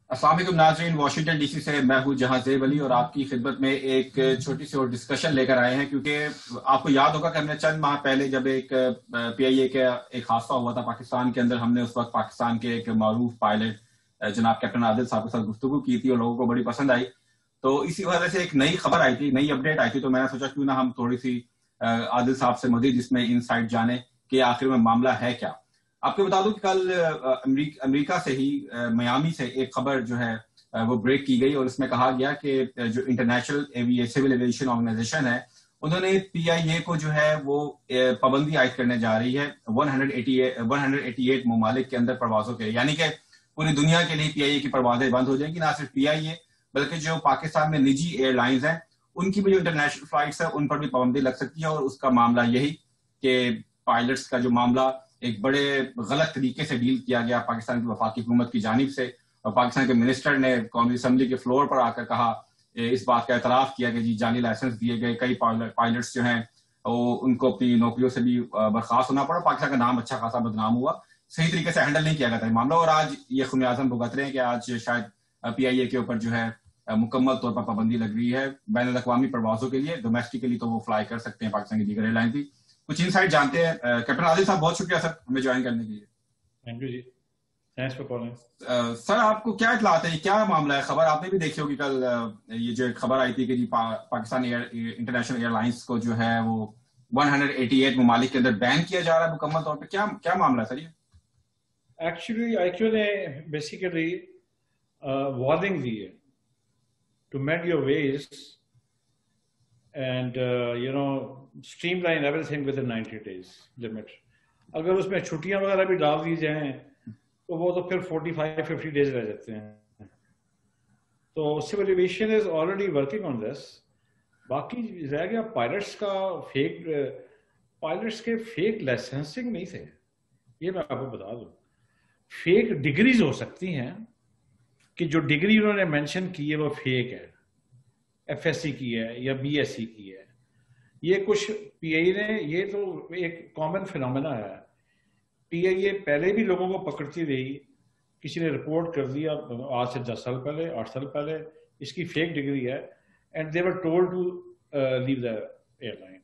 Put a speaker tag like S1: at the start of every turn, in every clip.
S1: السلام علیکم ناظرین، واشنگٹن ڈی سی سے میں ہوں جہاں زیب علی اور آپ کی خدمت میں ایک چھوٹی سی اور ڈسکشن لے کر آئے ہیں، کیونکہ آپ کو یاد ہوگا کہ ہم نے چند ماہ پہلے جب ایک پی آئی اے کا ایک حادثہ ہوا تھا پاکستان کے اندر، ہم نے اس وقت پاکستان کے ایک معروف پائلٹ جناب کیپٹن عادل صاحب کے ساتھ گفتگو کی تھی اور لوگوں کو بڑی پسند آئی. تو اسی وجہ سے ایک نئی خبر آئی تھی، نئی اپڈیٹ آئی تھی، تو میں نے سوچا کیوں نہ ہم تھوڑی سی عادل صاحب سے مزید اس میں انسائٹ جانیں کہ آخر میں معاملہ ہے کیا. آپ کو بتا دوں کہ کل امریکہ سے ہی میامی سے ایک خبر جو ہے وہ بریک کی گئی، اور اس میں کہا گیا کہ جو انٹرنیشنل سول ایویشن آرگنائزیشن ہے، انہوں نے پی آئی اے کو جو ہے وہ پابندی عائد کرنے جا رہی ہے 188 ممالک کے اندر پروازوں کے، یعنی کہ پوری دنیا کے لیے پی آئی اے کی پروازیں بند ہو جائیں گی. نہ صرف پی آئی اے بلکہ جو پاکستان میں نجی ایئر لائنز ہیں ان کی بھی جو انٹرنیشنل فلائٹس ہیں ان پر بھی پابندی لگ سکتی ہے. اور اس کا معاملہ یہی کہ پائلٹس کا جو معاملہ ایک بڑے غلط طریقے سے ڈیل کیا گیا پاکستان کی وفاقی حکومت کی جانب سے، اور پاکستان کے منسٹر نے قومی اسمبلی کے فلور پر آ کر کہا، اس بات کا اعتراف کیا کہ جی جعلی لائسنس دیے گئے، کئی پائلٹس جو ہیں وہ ان کو اپنی نوکریوں سے بھی برخاست ہونا پڑا، پاکستان کا نام اچھا خاصا بدنام ہوا، صحیح طریقے سے ہینڈل نہیں کیا گیا تھا معاملہ. اور آج یہ خمیازم بھگت رہے ہیں کہ آج شاید پی آئی اے کے اوپر جو ہے مکمل طور پر پابندی لگ رہی ہے بین الاقوامی پروازوں کے لیے. ڈومیسٹکلی تو وہ فلائی کر سکتے ہیں پاکستان کی دیگر ایئر لائن بھی. کچھ انسائٹ جانتے ہیں. کیپٹن عادل صاحب بہت شکریہ سر ہمیں جوائن کرنے کے لیے.
S2: تھینک یو جی، تھینکس فار کالنگ.
S1: سر آپ کو کیا اطلاعات ہے، کیا معاملہ ہے؟ خبر آپ نے بھی دیکھی ہوگی کل، یہ جو ایک خبر آئی تھی کہ جی پاکستان انٹرنیشنل ایئر لائنس کو جو ہے وہ 188 ممالک کے اندر بین کیا جا رہا ہے مکمل طور پہ. کیا معاملہ ہے سر یہ؟
S2: ایکچولی آئی کیو نے بیسیکلی وارننگ دی ہے to mend your ways and streamline everything within 90 days limit. اگر اس میں چھٹیاں وغیرہ بھی ڈال دی جائیں تو وہ تو پھر 45-50 days رہ جاتے ہیں. تو civil aviation is already working on this. باقی رہ گیا پائلٹس کا. پائلٹس کے فیک لائسنسنگ نہیں تھے، یہ میں آپ کو بتا دوں. فیک ڈگریز ہو سکتی ہیں کہ جو ڈگری انہوں نے مینشن کی ہے وہ فیک ہے، ایف ایس سی کی ہے یا بی ایس سی کی ہے. یہ کچھ پی آئی نے، یہ تو ایک کامن فینومینا ہے. پی آئی اے پہلے بھی لوگوں کو پکڑتی رہی، کسی نے رپورٹ کر دیا آج سے 10 سال پہلے 8 سال پہلے اس کی فیک ڈگری ہے، and they were told to leave the airline.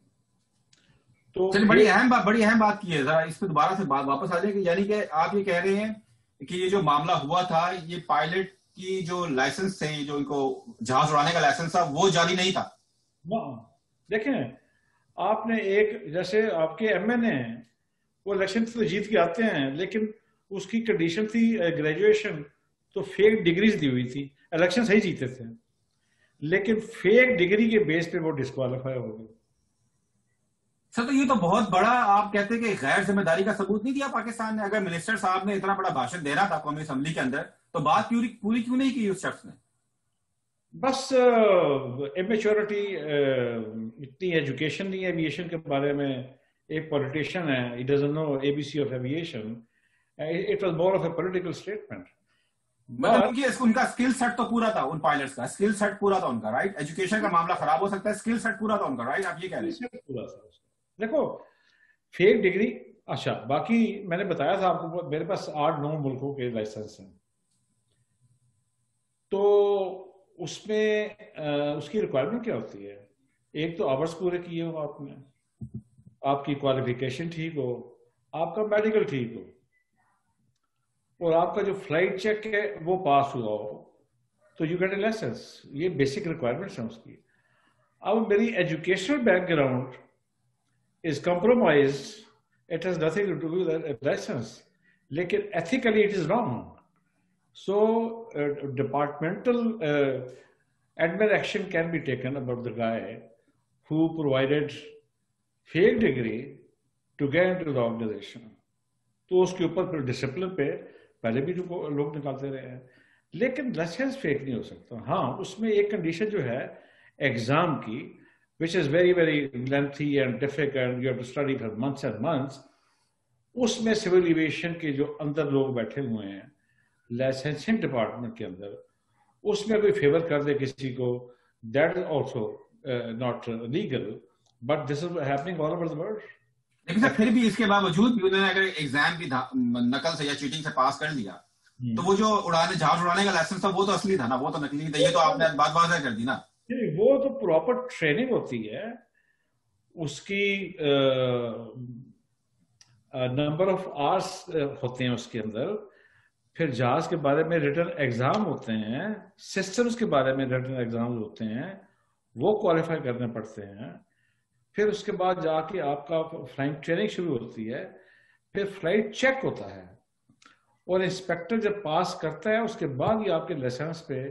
S2: تو
S1: بڑی اہم بات کی ہے، ذرا اس پہ دوبارہ سے واپس آ جائے. یعنی کہ آپ یہ کہہ رہے ہیں کہ یہ جو معاملہ ہوا تھا، یہ پائلٹ کی جو لائسنس تھے، جو ان کو جہاز اڑانے کا لائسنس تھا، وہ جعلی نہیں تھا.
S2: دیکھیں آپ نے ایک جیسے آپ کے ایم این اے ہیں، وہ الیکشن تو جیت کے آتے ہیں، لیکن اس کی کنڈیشن تھی گریجویشن، تو فیک ڈگریز دی ہوئی تھی. الیکشن صحیح جیتے تھے لیکن فیک ڈگری کے بیس پہ وہ ڈسکوالیفائی ہو گئے.
S1: سر تو یہ تو بہت بڑا، آپ کہتے ہیں کہ غیر ذمہ داری کا ثبوت نہیں دیا پاکستان نے. اگر منسٹر صاحب نے اتنا بڑا بھاشن دینا تھا قومی اسمبلی کے اندر تو بات پوری کیوں نہیں کی اس شخص نے؟
S2: بس امیچورٹی، اتنی ایجوکیشن نہیں ہے ایویشن کے بارے میں. ایک پولیٹیشین ہے، he doesn't know ABC of aviation. It was more of a political statement.
S1: ان کا اسکل سیٹ تو پورا تھا، ان پائلٹس کا اسکل سیٹ پورا تھا ان کا، رائٹ. ایجوکیشن کا معاملہ خراب ہو سکتا ہے، اسکل سیٹ پورا تھا ان کا، رائٹ. آپ یہ کہہ رہے ہیں
S2: دیکھو فیک ڈگری. اچھا باقی میں نے بتایا تھا آپ کو میرے پاس 8-9 ملکوں کے لائسنس ہیں. تو اس میں اس کی ریکوائرمنٹ کیا ہوتی ہے؟ ایک تو آورس پورے کیے ہو آپ نے، آپ کی کوالیفیکیشن ٹھیک ہو، آپ کا میڈیکل ٹھیک ہو، اور آپ کا جو فلائٹ چیک ہے وہ پاس ہوا ہو، تو یو گیٹ اے لائسنس. یہ بیسک ریکوائرمنٹس ہیں اس کی. اب میری educational background is compromised, it has nothing to do with licence, لیکن ethically it is wrong. So departmental admin action can be taken about the guy who provided fake degree to get into the organization. تو اس کے اوپر پھر discipline پہ پہلے بھی لوگ نکالتے رہے ہیں، لیکن لائسنس فیک نہیں ہو سکتا. ہاں اس میں ایک کنڈیشن جو ہے ایگزام کی which is very very lengthy and difficult, you have to study for months and months. اس میں سول ایویشن کے جو اندر لوگ بیٹھے ہوئے ہیں لائسنسنگ ڈپارٹمنٹ کے اندر، اس میں کوئی فیور کر دے کسی کو، that is also not legal, but this is happening all over the world.
S1: لیکن سر پھر بھی اس کے باوجود بھی انہوں نے اگر ایگزام کی نقل سے یا چیٹنگ سے پاس کر لیا تو وہ جو جہاز اڑانے کا لائسنس تھا وہ تو اصلی تھا نا, وہ تو نکلی تھا. یہ تو آپ نے بات واضح کر دی نا.
S2: وہ تو پراپر ٹریننگ ہوتی ہے, اس کی نمبر آف آورس ہوتے ہیں اس کے اندر, پھر جہاز کے بارے میں ریٹن ایگزام ہوتے ہیں, سسٹمز کے بارے میں ریٹن ایگزام ہوتے ہیں, وہ کوالیفائی کرنے پڑتے ہیں. پھر اس کے بعد جا کے آپ کا فلائنگ ٹریننگ شروع ہوتی ہے, پھر فلائٹ چیک ہوتا ہے, اور انسپیکٹر جب پاس کرتا ہے اس کے بعد ہی آپ کے لائسنس پہ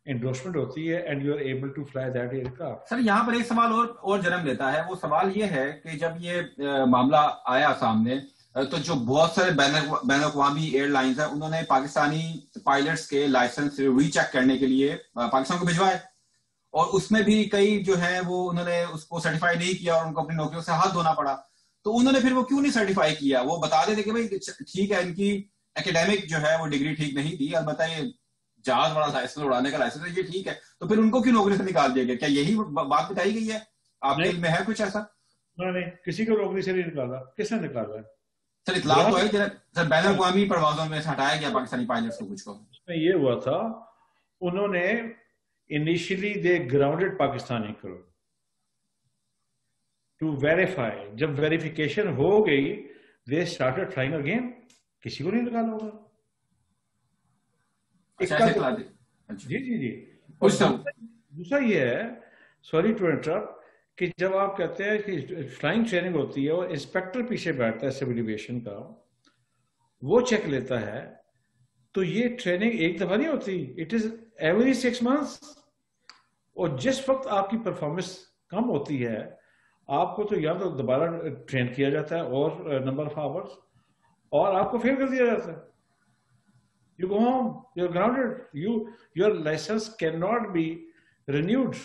S2: انڈورسمنٹ ہوتی ہے, and you are able to fly that aircraft.
S1: Sir یہاں پر ایک سوال اور جنم لیتا ہے. وہ سوال یہ ہے کہ جب یہ معاملہ آیا سامنے تو جو بہت سارے بین الاقوامی ایئر لائنز ہیں انہوں نے پاکستانی پائلٹس کے لائسنس ری چیک کرنے کے لیے پاکستان کو بھجوائے, اور اس میں بھی کئی جو ہے وہ انہوں نے اس کو سرٹیفائی نہیں کیا اور ان کو اپنی نوکریوں سے ہاتھ دھونا پڑا. تو انہوں نے پھر وہ کیوں نہیں سرٹیفائی کیا؟ وہ بتا دیتے کہ بھائی ٹھیک ہے ان کی اکیڈیمک جو ہے وہ ڈگری ٹھیک نہیں تھی, البتہ یہ جہاز والا لائسنس اڑانے کا لائسنس ہے یہ ٹھیک ہے, تو پھر ان کو کیوں نوکری سے نکال دیا گیا؟ کیا یہی بات بتائی گئی ہے؟ آپ کے علم میں ہے کچھ ایسا؟
S2: نہیں, کسی کو نوکری سے نہیں نکالا. کس نے نکالا ہے
S1: سر؟ اطلاع تو ہے سر بین الاقوامی پروازوں میں سے ہٹایا گیا پاکستانی پائلٹس کو کچھ کو.
S2: اس میں یہ ہوا تھا, انہوں نے انیشلی دے گراؤنڈڈ پاکستانی کرو ٹو ویریفائی. جب ویریفیکیشن ہو گئی دے اسٹارٹڈ فلائنگ اگین. کسی کو نہیں نکالا ہوگا. جی. اور دوسرا یہ ہے, سوری ٹو انٹرپٹ, کہ جب آپ کہتے ہیں کہ فلائنگ ٹریننگ ہوتی ہے اور انسپیکٹر پیچھے بیٹھتا ہے سول ایویشن کا, وہ چیک لیتا ہے, تو یہ ٹریننگ ایک دفعہ نہیں ہوتی, اٹ از ایوری 6 months. اور جس وقت آپ کی پرفارمنس کم ہوتی ہے آپ کو تو یا تو دوبارہ ٹرین کیا جاتا ہے اور نمبر آف آورس, اور آپ کو فیل کر دیا جاتا ہے. You go home, you're grounded. Your license cannot be renewed.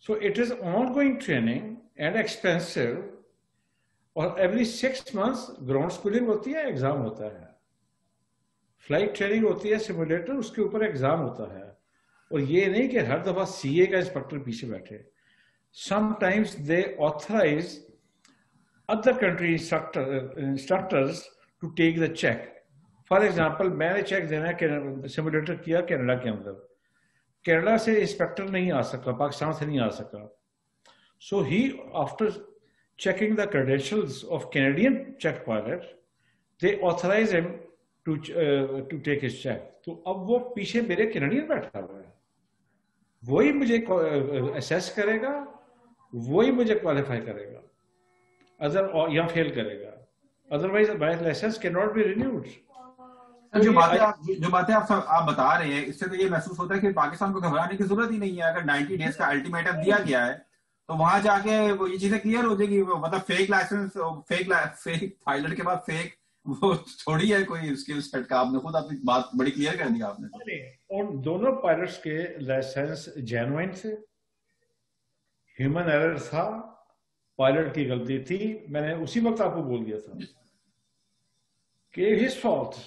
S2: So it is ongoing training and expensive. اور every 6 months ground schooling ہوتی ہے, ایگزام ہوتا ہے. فلائٹ ٹریننگ ہوتی ہے, سیمولیٹر, اس کے اوپر ایگزام ہوتا ہے. اور یہ نہیں کہ ہر دفعہ سی اے کا انسپیکٹر پیچھے بیٹھے. Sometimes they authorize other country instructors to take the check. For example میں نے چیک دینا ہے, سیمولیٹر کیا کینیڈا کے اندر, کینیڈا سے انسپیکٹر نہیں آ سکا, پاکستان سے نہیں آ سکا. So he after checking the credentials of Canadian check pilot they authorise him to take his check. تو اب وہ پیچھے میرے کینیڈین بیٹھا ہوا ہے, وہی مجھے اسیس کرے گا, وہی مجھے کوالیفائی کرے گا, یا فیل کرے گا. Otherwise my licence can not be renewed.
S1: جو باتیں آپ بتا رہے ہیں اس سے تو یہ محسوس ہوتا ہے کہ پاکستان کو گھبرانے کی ضرورت ہی نہیں ہے. اگر 90 days کا الٹیمیٹم دیا گیا ہے تو وہاں جا کے وہ یہ چیزیں کلیئر ہو جائے گی. مطلب فیک لائسنس, فیک پائلٹ کے بعد فیک وہ تھوڑی ہے کوئی اسکل سیٹ کا. آپ نے خود اپنی بات بڑی کلیئر کر دی آپ نے.
S2: اور دونوں پائلٹس کے لائسنس جینوئن تھے, ہیومن ایرر تھا, پائلٹ کی غلطی تھی. میں نے اسی وقت آپ کو بول دیا تھا کہ ہز فالٹ.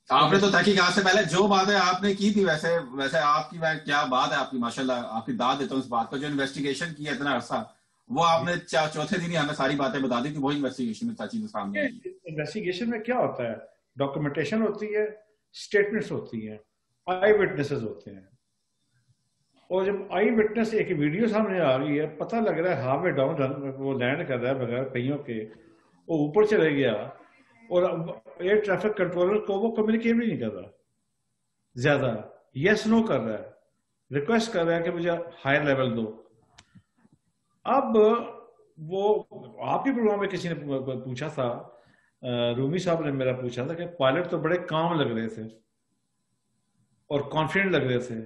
S1: آپ نے تو تحقیقات سے پہلے جو باتیں آپ نے کی تھی ویسے آپ کی کیا بات ہے آپ کی, ماشاءاللہ آپ کی داد دیتا ہوں اس بات کو. جو انویسٹیگیشن کی ہے اتنا عرصہ, وہ آپ نے چوتھے دن ہی ہمیں ساری باتیں بتا دی تھی. وہی انویسٹیگیشن میں چیزیں سامنے آئی.
S2: انویسٹیگیشن میں کیا ہوتا ہے؟ ڈاکومنٹیشن ہوتی ہے, اسٹیٹمنٹس ہوتی ہیں, آئی وٹنسز ہوتے ہیں. اور جب آئی وٹنس ایک ویڈیو سامنے آ رہی ہے, پتہ لگ رہا ہے ہاف وے ڈاؤن وہ لینڈ کر رہا ہے بغیر پہیوں کے, وہ اوپر چلے گیا, اور ایئر ٹریفک کنٹرولر کو وہ کمیونیکیٹ بھی نہیں کر رہا زیادہ, یس نو کر رہا ہے, ریکویسٹ کر رہا ہے کہ مجھے ہائر لیول دو. اب وہ آپ کے پروگرام میں کسی نے پوچھا تھا, رومی صاحب نے میرا پوچھا تھا کہ پائلٹ تو بڑے کام لگ رہے تھے اور کانفیڈنٹ لگ رہے تھے.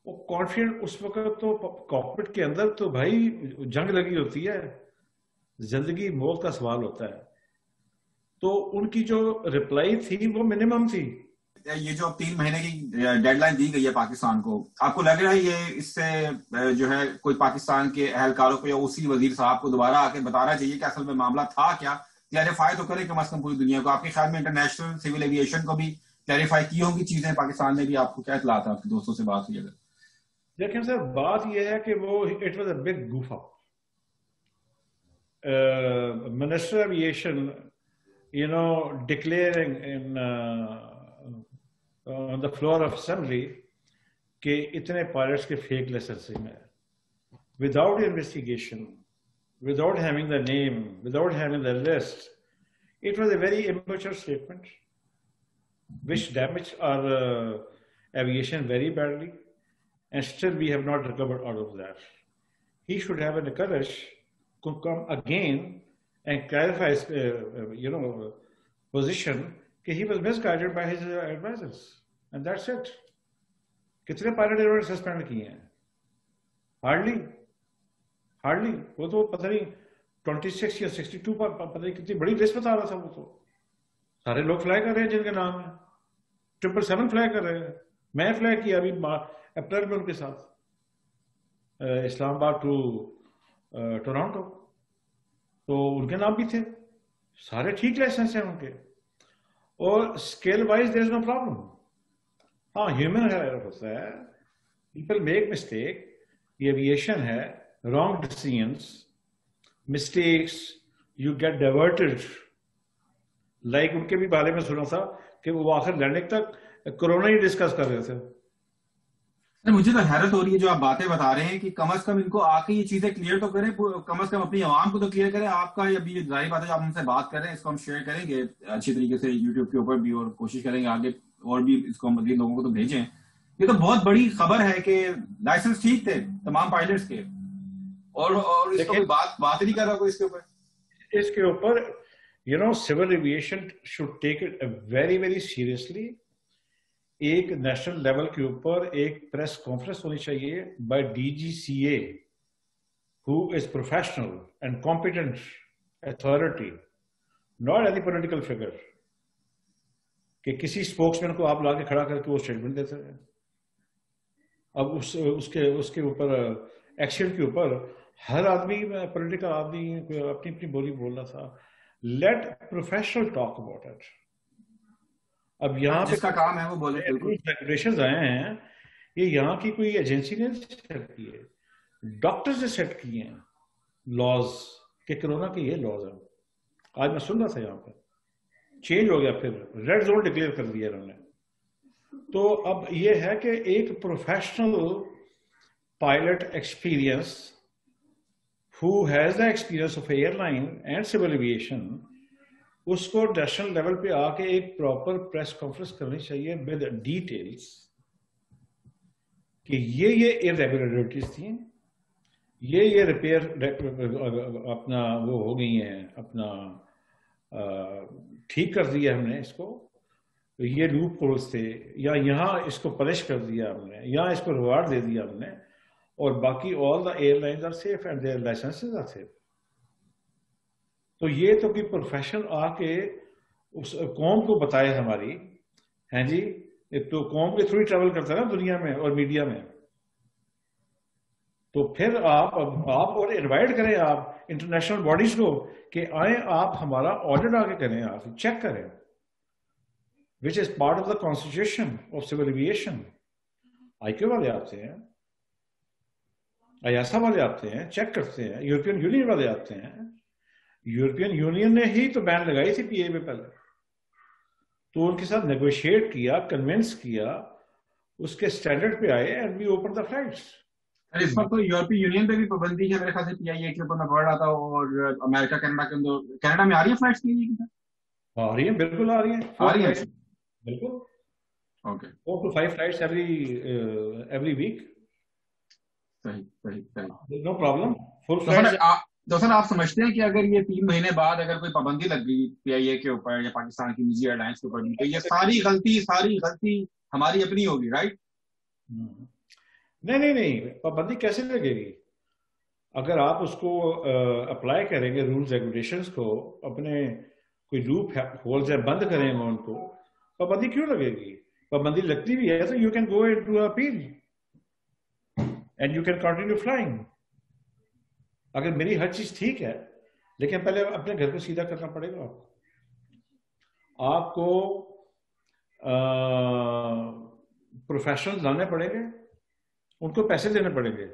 S2: وہ کانفیڈنٹ اس وقت تو کاکپٹ کے اندر تو بھائی جنگ لگی ہوتی ہے, زندگی موت کا سوال ہوتا ہے. تو ان کی جو رپلائی تھی وہ منیمم تھی.
S1: یہ جو 3 مہینے کی ڈیڈ لائن دی گئی ہے پاکستان کو, آپ کو لگ رہا ہے یہ اس سے جو ہے کوئی پاکستان کے اہلکاروں کو یا اسی وزیر صاحب کو دوبارہ آ کے بتانا چاہیے کہ اصل میں معاملہ تھا کیا, کلیریفائی تو کرے کم از کم پوری دنیا کو. آپ کے خیال میں انٹرنیشنل سول ایویشن کو بھی کلیریفائی کی ہوں گی چیزیں پاکستان میں بھی؟ آپ کو کیا اطلاع تھا, آپ کے دوستوں سے بات ہوئی اگر؟
S2: دیکھیں سر, بات یہ ہے کہ وہ it was a big goof up. Minister aviation declaring in on the floor of assembly کہ اتنے پائلٹس کے فیک لائسنسنگ ہے without investigation, without having the name, without having the list. It was a very immature statement which damaged our aviation very badly, and still we have not recovered out of that. He should have the courage to come again and clarify his position that he was misguided by his advisors, and that's it. کتنے pilot انہوں نے suspend کیے ہیں؟ Hardly وہ تو پتہ نہیں 26 یا 62 پر پتہ نہیں کتنی بڑی لسٹ بتا رہا تھا. وہ تو سارے لوگ فلائی کر رہے ہیں جن کے نام ہے. 777 فلائی کر رہے ہیں. میں فلائی کیا ابھی اپریل میں ان کے ساتھ اسلام آباد ٹو ٹورانٹو, تو ان کے نام بھی تھے. سارے ٹھیک لائسنس ہیں ان کے, اور scale wise there is no problem. ہاں ہیومن ہوتا ہے, پیپل میک مسٹیک, یہ ایویشن ہے, wrong decisions, mistakes, you get diverted. Like ان کے بھی بارے میں سنا تھا کہ وہ آخر لینڈنگ تک کرونا ہی ڈسکس کر رہے تھے.
S1: مجھے تو حیرت ہو رہی ہے جو آپ باتیں بتا رہے ہیں کہ کم از کم ان کو آ کے یہ چیزیں کلیئر تو کریں, کم از کم اپنی عوام کو تو کلیئر کریں. آپ کا ابھی ظاہر بات ہے جو آپ ہم سے بات کر رہے ہیں اس کو ہم شیئر کریں گے اچھی طریقے سے یوٹیوب کے اوپر بھی, اور کوشش کریں گے آگے اور بھی اس کو مزید لوگوں کو تو بھیجیں. یہ تو بہت بڑی خبر ہے کہ لائسنس ٹھیک تھے تمام پائلٹس کے, اور اس کو کوئی بات نہیں کر رہا کوئی اس کے اوپر.
S2: civil aviation should take it very very seriously. ایک نیشنل لیول کے اوپر ایک پریس کانفرنس ہونی چاہیے by DGCA who is professional and competent authority, not any political figure. کہ کسی اسپوکس مین کو آپ لا کے کھڑا کر کے وہ اسٹیٹمنٹ دیتے ہیں. اب اس کے اوپر ایکشن کے اوپر ہر آدمی پولیٹیکل آدمی اپنی اپنی بولی بول رہا تھا. Let professional talk about it. اب یہاں پہ
S1: کا کام ہے وہ بولے,
S2: ریگولیشنز آئے ہیں, یہ یہاں کی کوئی ایجنسی نے سیٹ کی ہے, ڈاکٹرز نے سیٹ کیے ہیں لاز کہ کرونا کے یہ لاز ہیں. آج میں سن رہا تھا یہاں پہ چینج ہو گیا, پھر ریڈ زون ڈکلیئر کر دیا انہوں نے. تو اب یہ ہے کہ ایک professional pilot experience who has the experience of airline and civil aviation, اس کو نیشنل لیول پہ آ کے ایک پراپر پریس کانفرنس کرنی چاہیے ود ڈیٹیلس کہ یہ irregularities تھیں, یہ ریپیئر اپنا وہ ہو گئی ہیں, اپنا ٹھیک کر دیا ہم نے اس کو, یہ لوپ ہولز تھے, یا یہاں اس کو پنش کر دیا ہم نے, یہاں اس کو ریوارڈ دے دیا ہم نے, اور باقی all the airlines are safe and their licenses are safe. تو یہ تو کہ پروفیشن آ کے اس قوم کو بتائے ہماری, ہیں جی تو قوم کے تھرو ٹریول کرتا ہے نا دنیا میں اور میڈیا میں, تو پھر آپ اور انوائٹ کریں آپ انٹرنیشنل باڈیز کو کہ آئیں آپ ہمارا آڈٹ آ کے کریں, آپ چیک کریں, which is part of the constitution of civil aviation. IQ والے آتے ہیں, ایاسا والے آتے ہیں, چیک کرتے ہیں, یورپین یونین والے آتے ہیں. یورپین یونین نے ہی تو بین لگائی تھی PA میں پہلے, تو ان کے ساتھ نیگوشیٹ کیا, کنونس کیا, اس کے اسٹینڈرڈ پہ آئے and we open the flights.
S1: اس وقت تو یورپین یونین پہ بھی پابندی ہے میرے خیال سے PIA کے اوپر میں پڑھ رہا تھا, اور امریکہ کینیڈا کے اندر, کینیڈا میں آ رہی ہے فلائٹس کے لیے؟
S2: آ رہی ہیں, بالکل آ رہی ہیں, بالکل.
S1: Okay,
S2: 4 to 5 flights every week. صحیح, نو پرابلم.
S1: تو سر آپ سمجھتے ہیں کہ اگر یہ 3 مہینے بعد اگر کوئی پابندی لگ گئی PIA کے اوپر یا پاکستان کی نجی ایئر لائنس کے اوپر, تو یہ ساری غلطی ہماری اپنی ہوگی, رائٹ؟
S2: نہیں, پابندی کیسے لگے گی؟ اگر آپ اس کو اپلائی کریں گے رولز ریگولیشنز کو, اپنے کوئی لوپ ہولز بند کریں گے ان کو, پابندی کیوں لگے گی؟ پابندی لگتی بھی ہے تو you can go to appeal and you can continue flying. اگر میری ہر چیز ٹھیک ہے, لیکن پہلے اپنے گھر کو سیدھا کرنا پڑے گا. آپ کو پروفیشنل لانے پڑیں گے, ان کو پیسے دینے پڑیں گے.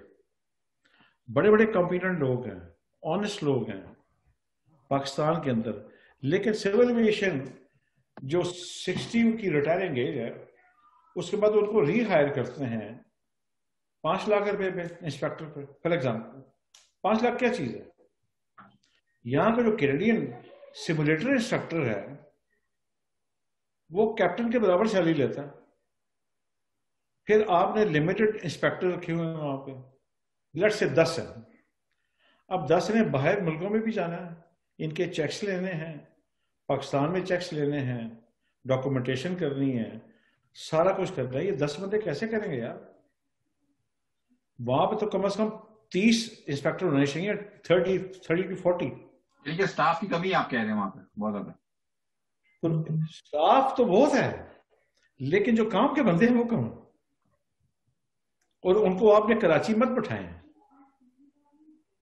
S2: بڑے بڑے کمپیٹنٹ لوگ ہیں, آنےسٹ لوگ ہیں پاکستان کے اندر, لیکن سول ایویشن جو 60 کی ریٹائرنگ ایج ہے, اس کے بعد ان کو ری ہائر کرتے ہیں 5 لاکھ روپے پہ انسپیکٹر پہ. فار ایگزامپل 5 لاکھ کیا چیز ہے؟ یہاں کا جو کینیڈین سیمولیٹر انسٹرکٹر ہے وہ کیپٹن کے برابر سیلری لیتا ہے. پھر آپ نے لمیٹڈ انسپیکٹر رکھے ہوئے ہیں وہاں پہ، لیٹ سے 10 ہیں. اب 10 نے باہر ملکوں میں بھی جانا ہے، ان کے چیکس لینے ہیں، پاکستان میں چیکس لینے ہیں، ڈاکومنٹیشن کرنی ہے، سارا کچھ کرنا ہے. یہ 10 بندے کیسے کریں گے یار؟ وہاں پہ تو کم از کم 30 انسپیکٹر ہونے چاہیے، 30 to 40.
S1: لیکن اسٹاف کی کمی آپ کہہ رہے ہیں وہاں پہ بہت زیادہ.
S2: اسٹاف تو بہت ہے لیکن جو کام کے بندے ہیں وہ کم. اور ان کو آپ نے کراچی مت بٹھائیں،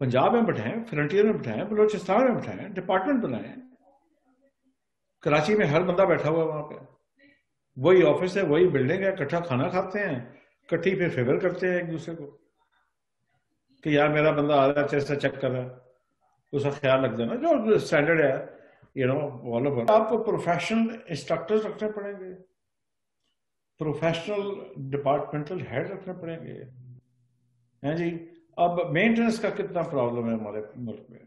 S2: پنجاب میں بٹھائیں، فرنٹیئر میں بٹھائیں، بلوچستان میں بٹھائیں، ڈپارٹمنٹ بنائیں. کراچی میں ہر بندہ بیٹھا ہوا ہے وہاں پہ، وہی آفس ہے، وہی بلڈنگ ہے، اکٹھا کھانا کھاتے ہیں، کٹھی پہ فیور کرتے ہیں ایک دوسرے کو کہ یار میرا بندہ آ رہا ہے چیسا چیک کر رہا ہے، اس کا خیال رکھ دینا جو اسٹینڈرڈ ہے. آپ کو پروفیشنل انسٹرکٹر رکھنے پڑیں گے، پروفیشنل ڈپارٹمنٹل ہیڈ رکھنے پڑیں گے ہیں جی. اب مینٹیننس کا کتنا پرابلم ہے ہمارے ملک میں.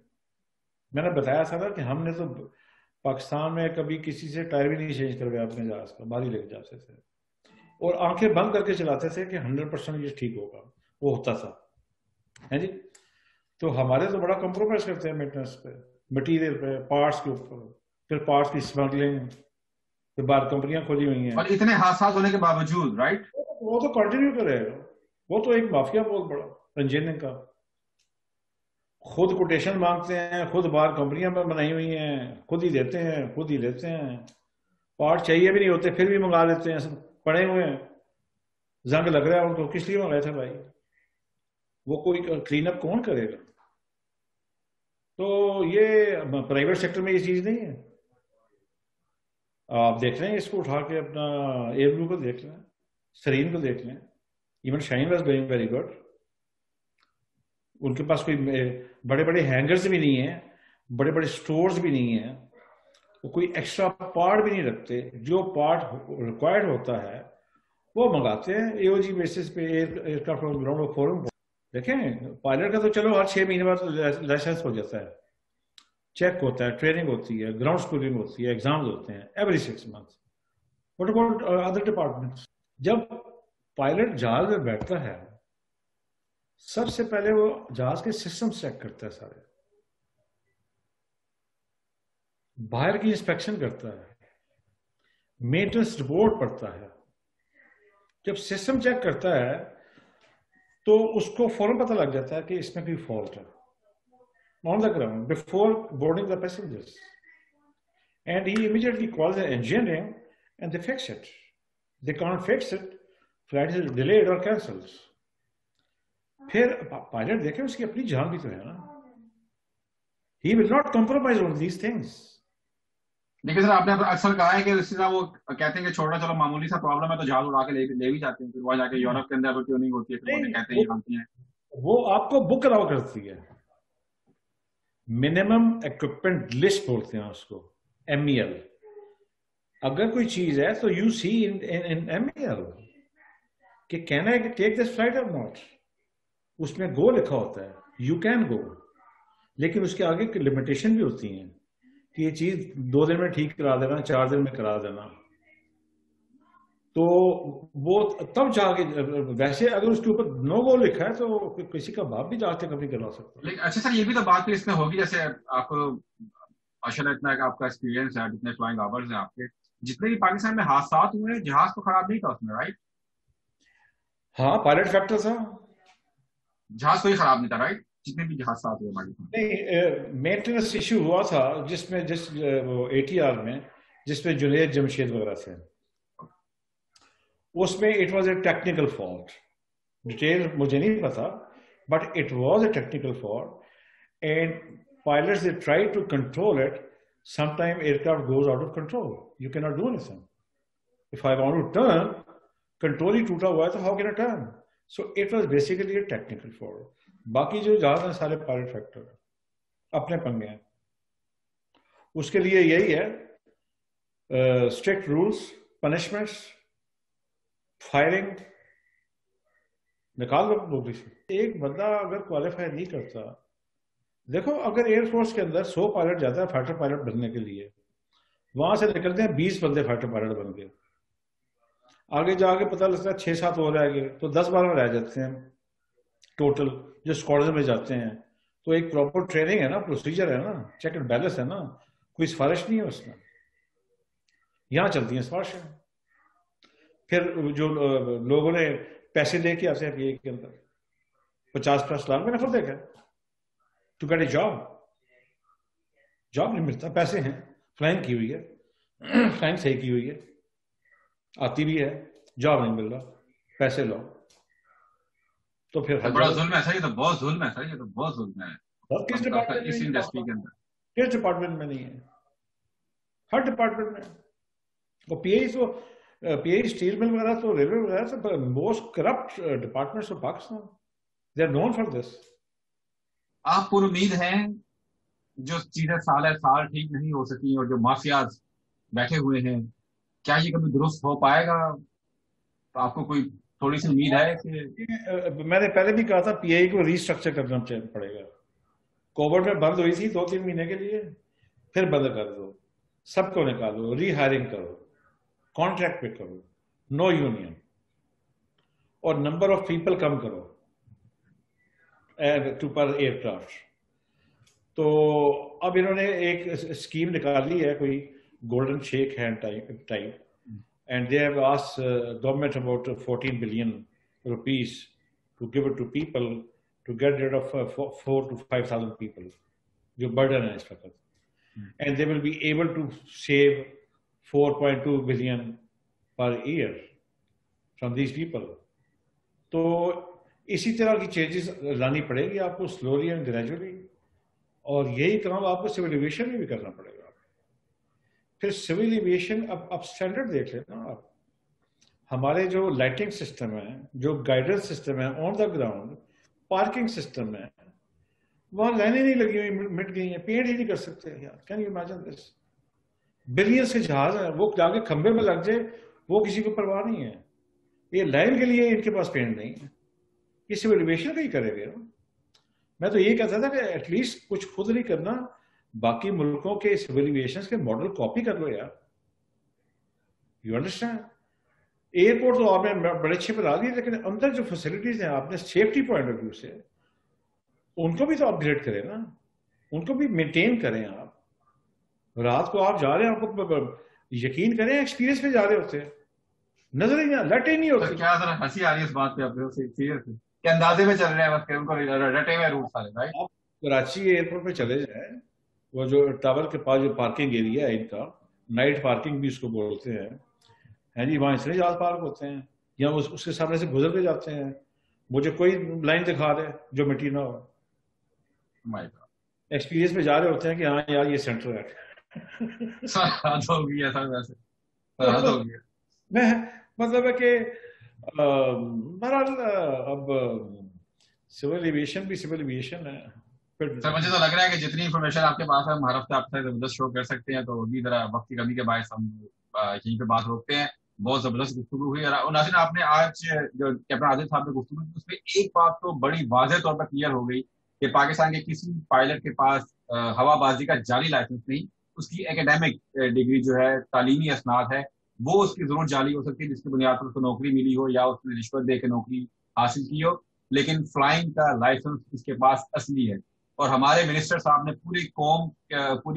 S2: میں نے بتایا تھا نا کہ ہم نے تو پاکستان میں کبھی کسی سے ٹائر بھی نہیں چینج کرویا اپنے جہاز کا، باہر ہی لے کے جاتے تھے اور آنکھیں بند کر کے چلاتے تھے کہ 100% یہ ٹھیک ہوگا، وہ ہوتا تھا ہے جی. تو ہمارے تو بڑا کمپرومائز کرتے ہیں مینٹیننس پہ، مٹیریل پہ، پارٹس کے اوپر، پھر پارٹس کی اسمگلنگ، پھر باہر کمپنیاں کھولی ہوئی ہیں.
S1: اور اتنے حادثات ہونے کے باوجود رائٹ
S2: وہ تو کنٹینیو کرے گا، وہ تو ایک مافیا بہت بڑا انجینئرنگ کا. خود کوٹیشن مانگتے ہیں، خود باہر کمپنیاں بنائی ہوئی ہیں، خود ہی دیتے ہیں، خود ہی لیتے ہیں. پارٹ چاہیے بھی نہیں ہوتے پھر بھی منگا لیتے ہیں، پڑے ہوئے ہیں. زنگ لگ رہا ہے ان کو، کس لیے منگائے تھے بھائی؟ وہ کوئی کلین اپ کون کرے گا؟ تو یہ پرائیویٹ سیکٹر میں یہ چیز نہیں ہے. آپ دیکھ لیں اس کو اٹھا کے اپنا ایئر بلو کو دیکھ لیں، سرین کو دیکھ لیں، even Shaheen was doing very good. ان کے پاس کوئی بڑے بڑے ہینگرز بھی نہیں ہیں، بڑے بڑے سٹورز بھی نہیں ہیں، وہ کوئی ایکسٹرا پارٹ بھی نہیں رکھتے. جو پارٹ ریکوائرڈ ہوتا ہے وہ منگاتے ہیں اے او جی بیسس پہ، ایئر کرافٹ گراؤنڈ فورم. دیکھیں پائلٹ کا تو چلو ہر 6 مہینے بعد لائسنس ہو جاتا ہے، چیک ہوتا ہے، ٹریننگ ہوتی ہے، گراؤنڈ اسکولنگ ہوتی ہے، ایگزامز ہوتے ہیں every 6 months. What about other departments? جب پائلٹ جہاز میں بیٹھتا ہے سب سے پہلے وہ جہاز کے سسٹم چیک کرتا ہے، سارے باہر کی انسپیکشن کرتا ہے، مینٹیننس رپورٹ پڑھتا ہے. جب سسٹم چیک کرتا ہے تو اس کو فوراً پتہ لگ جاتا ہے کہ اس میں کوئی فالٹ ہے on the ground before boarding the passengers, and he immediately calls the engineering and they fix it. They can't fix it, flight is delayed or cancelled. پھر پائلٹ دیکھیں اس کی اپنی جان بھی تو ہے نا. He will not compromise on these things.
S1: دیکھیے سر آپ نے اکثر کہا ہے کہ اسی طرح وہ کہتے ہیں کہ چھوٹا چلو معمولی سا پرابلم ہے تو جہاز اڑا کے لے بھی جاتے ہیں، پھر وہاں جا کے یورپ کے اندر ٹیوننگ ہوتی ہے، پھر وہ کہتے ہیں یہ غلطی ہیں.
S2: وہ آپ کو بک الاؤ کرتی ہے، منیمم ایکوپمنٹ لسٹ بولتے ہیں اس کو، MEL. اگر کوئی چیز ہے تو یو سی ان MEL کہ can I take this flight اور ناٹ. اس میں گو لکھا ہوتا ہے، یو کین گو، لیکن اس کے آگے لمیٹیشن بھی ہوتی ہیں کہ یہ چیز 2 دن میں ٹھیک کرا دینا، 4 دن میں کرا دینا. تو وہ تب جا کے، ویسے اگر اس کے اوپر نو گو لکھا ہے تو کسی کا باپ بھی جا کے کبھی کروا سکتا ہے.
S1: اچھا سر یہ بھی تو بات اس میں ہوگی، جیسے آپ کو اشر اتنا آپ کا ایکسپیرینس ہے، جتنے فلائنگ آورز ہیں آپ کے، جتنے بھی پاکستان میں حادثات ہوئے جہاز تو خراب نہیں تھا اس میں رائٹ؟
S2: ہاں پائلٹ فیکٹر تھا،
S1: جہاز کوئی خراب نہیں تھا رائٹ؟ جتنے بھی حادثات ہوئے پاکستان
S2: نہیں. مینٹیننس ایشو ہوا تھا جس میں ATR میں جس میں جنید جمشید وغیرہ تھے، اس میں it was a technical fault. Detail مجھے نہیں پتا but it was a technical fault and pilots they try to control it. Sometime aircraft goes out of control, you cannot do anything. If I want to turn, control ہی ٹوٹا ہوا ہے تو how can I turn? So it was basically a technical fault. باقی جو جہاز ہیں سارے pilot factor اپنے پنگے ہیں. اس کے لیے یہی ہے اسٹرکٹ رولس، پنشمنٹس، فائرنگ نکال دو نوکری سے. ایک بندہ اگر کوالیفائی نہیں کرتا، دیکھو اگر ایئر فورس کے اندر 100 پائلٹ جاتا ہے فائٹر پائلٹ بننے کے لیے، وہاں سے نکلتے ہیں 20 بندے فائٹر پائلٹ بن گئے، آگے جا کے پتہ لگتا ہے 6-7 اور رہ گئے، تو 10-12 رہ جاتے ہیں ٹوٹل جو اسکواڈرن میں جاتے ہیں. تو ایک پراپر ٹریننگ ہے نا، پروسیجر ہے نا، چیک اینڈ بیلنس ہے نا، کوئی سفارش نہیں ہے اس میں. یہاں چلتی ہیں سفارشیں. پھر جو لوگوں نے پیسے لے کے آتے ہیں پی اے کے اندر 50-50 لاکھ میں نفر دیکھا ٹو گیٹ اے جاب نہیں ملتا. پیسے ہیں، فلائنگ کی ہوئی ہے، فلائنگ صحیح کی ہوئی ہے، آتی بھی ہے، جاب نہیں مل رہا، پیسے لو. تو پھر
S1: بڑا ظلم ہے سر، یہ تو بہت ظلم ہے سر، یہ تو بہت ظلم ہے
S2: کس ڈپارٹمنٹ
S1: اس انڈسٹری کے اندر.
S2: کس ڈپارٹمنٹ میں نہیں ہے؟ ہر ڈپارٹمنٹ میں. اور پی اے اسٹیل مل وغیرہ تو ریلوے وغیرہ تو most corrupt departments of Pakistan, they are known for this.
S1: آپ پر امید ہیں جو چیزیں سال ٹھیک نہیں ہو سکی اور جو مافیاز بیٹھے ہوئے ہیں، کیا یہ کبھی درست ہو پائے گا؟ تو آپ کو کوئی تھوڑی سی امید ہے کہ
S2: میں نے پہلے بھی کہا تھا پی آئی کو ریسٹرکچر کرنا پڑے گا. کووڈ میں بند ہوئی تھی 2-3 مہینے کے لیے، پھر بند کر دو، سب کو نکالو، ری ہائرنگ کرو، کانٹریکٹ پہ کرو، نو یونین، اور نمبر آف پیپل کم کرو ٹو پر ایئر کرافٹ. تو اب انہوں نے ایک اسکیم نکالی ہے کوئی golden shake hand type, and they have asked government about 14 billion rupees to give it to people to get rid of 4,000 to 5,000 people جو burden ہے اس وقت. And they will be able to save 4.2 billion per year from these people. تو اسی طرح کی changes لانی پڑے گی آپ کو سلولی اینڈ گریجولی، اور یہی کام آپ کو سول ایویشن میں بھی کرنا پڑے گا. پھر سول ایویشن اب اسٹینڈرڈ دیکھ لینا آپ. ہمارے جو لائٹنگ سسٹم ہے، جو گائیڈنس سسٹم ہے آن دا گراؤنڈ، پارکنگ سسٹم ہے، وہاں لائنیں نہیں لگی ہوئی، مٹ گئی ہیں، پینٹ ہی نہیں کر سکتے. Can you imagine this? بلینس کے جہاز ہیں، وہ جا کے کھمبے میں لگ جائے وہ کسی کو پرواہ نہیں ہے. یہ لائن کے لیے ان کے پاس پینٹ نہیں ہے، یہ سول ایویشن کا ہی کرے گا. میں تو یہ کہتا تھا کہ ایٹ لیسٹ کچھ خود نہیں کرنا، باقی ملکوں کے سول ایویشن کے ماڈل کاپی کر لو یار. You understand? ایئرپورٹ تو آپ نے بڑے اچھے بنا دیے، لیکن اندر جو فیسلٹیز ہیں آپ نے سیفٹی پوائنٹ آف ویو سے ان کو بھی تو اپ گریڈ کریں نا، ان کو بھی مینٹین کریں. آپ رات کو آپ جا رہے ہیں، آپ کو یقین کریں ایکسپیرینس پہ جا رہے ہوتے ہیں، نظر ہی نہیں، لٹ ہی نہیں ہوتی.
S1: کیا ذرا ہنسی آ رہی ہے اس بات پہ آپ کے اندازے میں چل رہے ہیں بس ان کو رٹے ہوئے روٹ سارے.
S2: آپ کراچی ایئرپورٹ پہ چلے جائیں، وہ جو ٹاور کے پاس جو پارکنگ ایریا ہے ان کا، نائٹ پارکنگ بھی اس کو بولتے ہیں جی، وہاں اتنے جہاز پارک ہوتے ہیں، یا اس کے سامنے سے گزر کے جاتے ہیں، مجھے کوئی لائن دکھا دے جو مٹی نہ ہو. ایکسپیرینس میں جا رہے ہوتے ہیں کہ ہاں یار یہ سینٹر ہے. میں مطلب ہے کہ بہرحال اب سول ایویشن بھی سول ایویشن ہے.
S1: سر مجھے تو لگ رہا ہے کہ جتنی انفارمیشن آپ کے پاس ہے ہم ہر ہفتے آپ سے زبردست شو کر سکتے ہیں، تو ابھی ذرا وقت کی کمی کے باعث ہم یہیں پہ بات روکتے ہیں. بہت زبردست گفتگو ہوئی، اور ناظرین آپ نے آج جو کیپٹن عادل صاحب نے گفتگو کی اس میں ایک بات تو بڑی واضح طور پر کلیئر ہو گئی کہ پاکستان کے کسی پائلٹ کے پاس ہوا بازی کا جعلی لائسنس نہیں، اس کی اکیڈیمک ڈگری جو ہے، تعلیمی اسناد ہے، وہ اس کی ضرور جعلی ہو سکتی ہے، جس کی بنیاد پر اس کو نوکری ملی ہو یا اس نے رشوت دے کے نوکری حاصل کی ہو، لیکن فلائنگ کا لائسنس اس کے پاس اصلی ہے. اور ہمارے منسٹر صاحب نے پوری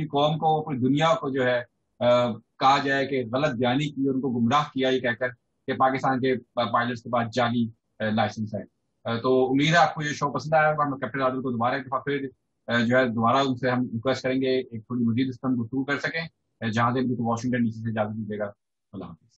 S1: قوم کو، پوری دنیا کو جو ہے کہا جائے کہ غلط بیانی کی، ان کو گمراہ کیا یہ کہہ کر کہ پاکستان کے پائلٹس کے پاس جعلی لائسنس ہے. تو امید ہے آپ کو یہ شو پسند آیا ہوگا. ہم کیپٹن عادل کو دوبارہ ایک دفعہ پھر جو ہے دوبارہ ان سے ہم ریکویسٹ کریں گے ایک تھوڑی مزید اس پر گفتگو کر سکیں. جہاں سے بھی واشنگٹن ڈی سی سے اجازت دیجیے گا. اللہ حافظ.